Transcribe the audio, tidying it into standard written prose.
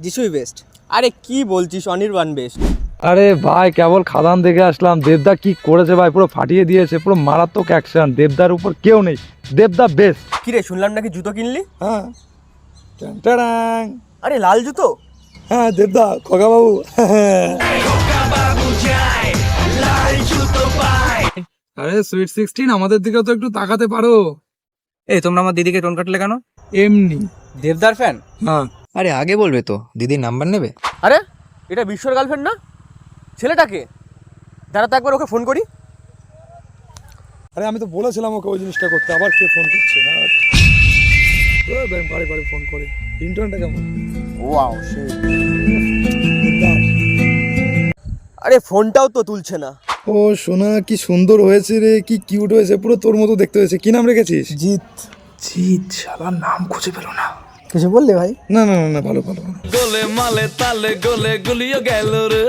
যিশুই best. আরে কি বলছিস, অনির্বাণ বেস্ট। আরে ভাই কেবল খাদান দেখে আসলাম, দেবদা কি করেছে ভাই, পুরো ফাটিয়ে দিয়েছে, পুরো মারাত্মক অ্যাকশন। দেবদার উপর কেউ নেই, দেবদা বেস্ট। কিরে শুনলাম নাকি জুতো কিনলি? হ্যাঁ টাং। আরে লাল জুতো? হ্যাঁ দেবদা, খোকা বাবু। আরে সুইট 16 আমাদের দিকে তো একটু তাকাতে পারো। এই তোমরা আমার দিদিকে টোন কাটলে কেন? এমনি। দেবদার ফ্যান? হ্যাঁ আরে আগে বলবে তো, দিদির নাম্বার নেবে। আরে এটা বিশ্বর গার্লফ্রেন্ড না? ছেলেটাকে দাঁড়া তো একবার ওকে ফোন করি। আরে আমি তো বলেছিলাম ওকে ওই জিনিসটা করতে, আবার কে ফোন করছে? বাড়ি বাড়ি ফোন করে। ইন্টারনেটটা কেমন? ওয়াও সেই। আরে ফোনটাও তো তুলছে না। ও সোনা, কি সুন্দর হয়েছে রে, কি কিউট হয়েছে, পুরো তোর মতো দেখতে হয়েছে। কি নাম রেখেছিস? জিৎ। জিৎ, শালা নাম খুঁজে পেল না। কিছু বললে ভাই? না না না না, ভালো ভালো। গোলে মালে তালে গোলে গুলিও গেল রে।